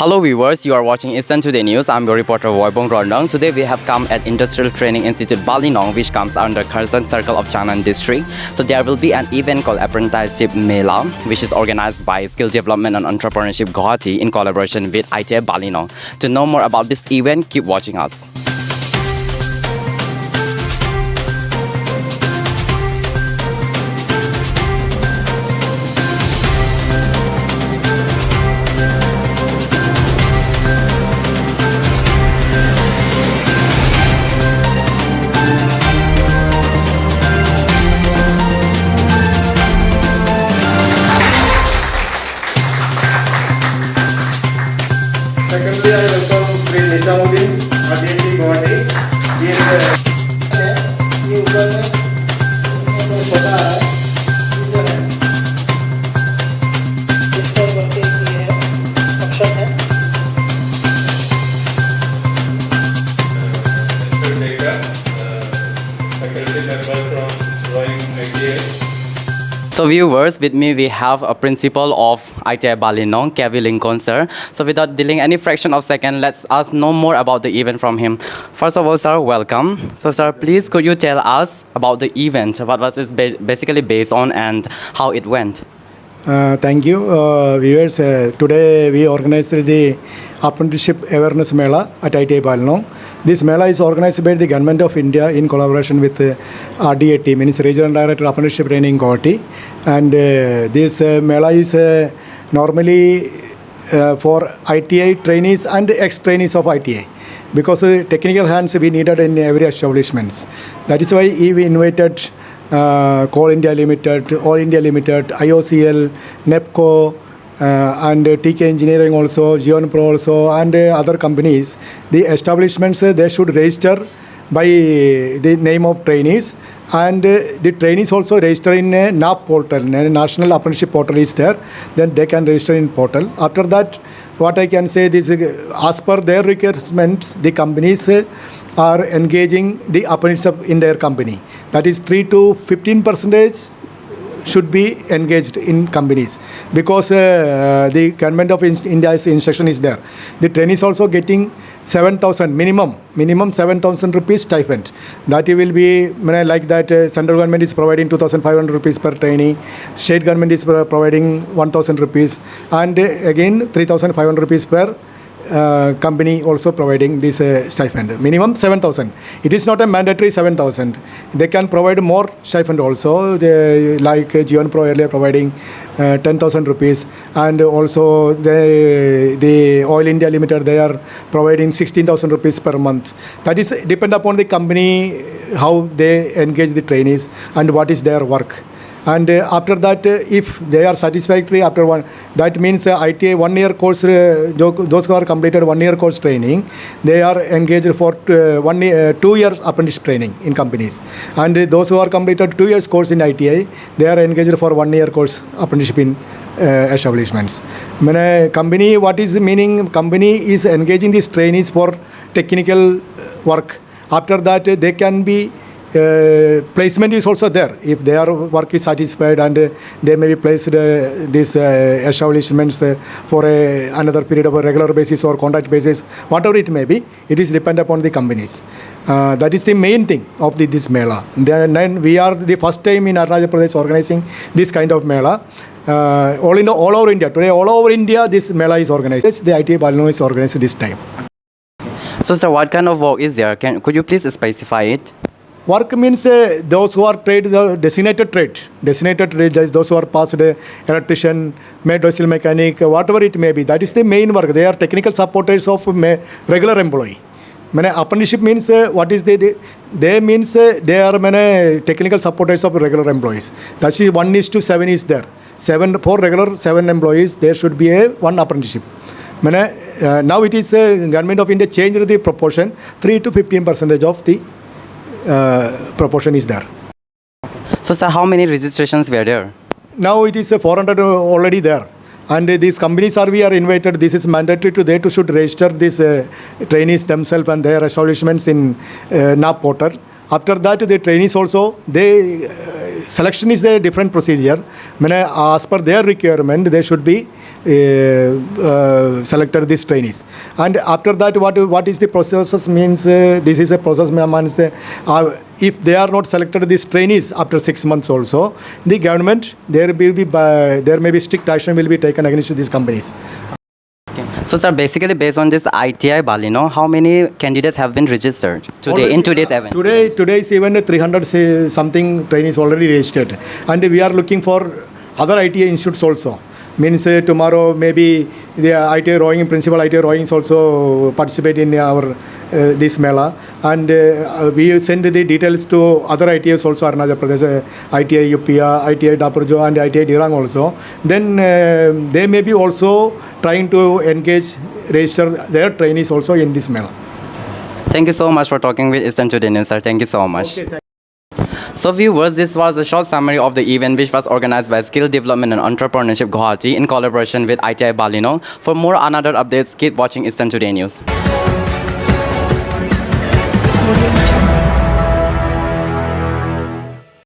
Hello viewers, you are watching Eastern Today News. I'm your reporter Woibong Rondong. Today we have come at Industrial Training Institute Balinong, which comes under Kherson Circle of Changnan District. So there will be an event called Apprenticeship Mela, which is organized by Skill Development and Entrepreneurship Guwahati in collaboration with ITA Balinong. To know more about this event, keep watching us. Secondly, I welcome Sri Nizamuddin, IIT Guwahati. He is ये ऊपर में छोटा है इधर है इस पर बच्चे की है ऑप्शन है Mr. Dekar, faculty member from Drawing ITA. So viewers, with me we have a principal of ITA Balinong, Kevin Lincoln sir. So without delaying any fraction of second, let's us know more about the event from him. First of all, sir, welcome. So sir, please could you tell us about the event? What was it basically based on and how it went? Thank you, viewers. Today we organized the Apprenticeship Awareness Mela at ITA Balinong. This Mela is organized by the Government of India in collaboration with RDA team, means Regional Director Apprenticeship Training Guwahati. And this Mela is normally for ITA trainees and ex-trainees of ITA. Because technical hands we needed in every establishments. That is why we invited Coal India Limited, All India Limited, IOCL, NEPCO, and TK Engineering also, Geon Pro also, and other companies. The establishments, they should register by the name of trainees, and the trainees also register in a NAP portal, National Apprenticeship Portal is there, then they can register in portal. After that, what I can say is, as per their requirements, the companies are engaging the apprenticeship in their company. That is 3 to 15% should be engaged in companies, because the Government of India's instruction is there. The trainees also getting 7,000 minimum 7,000 rupees stipend. That will be like that. Central government is providing 2,500 rupees per trainee. State government is providing 1,000 rupees, and again 3,500 rupees per company also providing this stipend. Minimum 7,000. It is not a mandatory 7,000. They can provide more stipend also. They, like Geon Pro earlier providing 10,000 rupees, and also the Oil India Limited, they are providing 16,000 rupees per month. That is depend upon the company how they engage the trainees and what is their work. And after that, if they are satisfactory after one, that means ITA 1 year course, those who are completed 1 year course training, they are engaged for 2 years apprenticeship training in companies. And those who are completed 2 years course in ITA, they are engaged for 1 year course apprenticeship in establishments. Company, what is the meaning? Company is engaging these trainees for technical work. After that, they can be placement is also there. If their work is satisfied, and they may be placed these establishments for another period of a regular basis or contract basis, whatever it may be, it is dependent upon the companies. That is the main thing of this Mela. Then we are the first time in Arunachal Pradesh organizing this kind of Mela. All over India. Today, all over India, this Mela is organized. The ITA Balinong is organized this time. So sir, what kind of work is there? Could you please specify it? Work means those who are designated trade, those who are passed electrician, vessel mechanic, whatever it may be. That is the main work. They are technical supporters of regular employee. Apprenticeship means what is they means they are technical supporters of regular employees. That is 1:7 is there. 7 for regular, 7 employees. There should be one apprenticeship. Now it is Government of India changed the proportion. 3 to 15% of the proportion is there. So sir, how many registrations were there? Now it is 400 already there. And these companies we are invited. This is mandatory to they to should register these trainees themselves and their establishments in NAP portal. After that, the trainees also, selection is a different procedure. As per their requirement, they should be selected these trainees. And after that, what is the process means? This is a process means if they are not selected these trainees after 6 months also, the government there may be strict action will be taken against these companies. Okay. So, sir, basically based on this ITI Balino, how many candidates have been registered today in today's event? Today is even 300 something trainees already registered, and we are looking for other ITI institutes also. Means tomorrow maybe the ITI rowing principal ITI rowing also participate in our this mela, and we send the details to other ITIs also, Arunachal Pradesh, ITI UPIA, ITI Dapurjo and ITI Dirang also. Then they may be also trying to engage, register their trainees also in this mela. Thank you so much for talking with Eastern Today News, sir. Thank you so much. Okay, So viewers, this was a short summary of the event which was organized by Skill Development and Entrepreneurship Guwahati in collaboration with ITI Balino. For more another updates, keep watching Eastern Today News.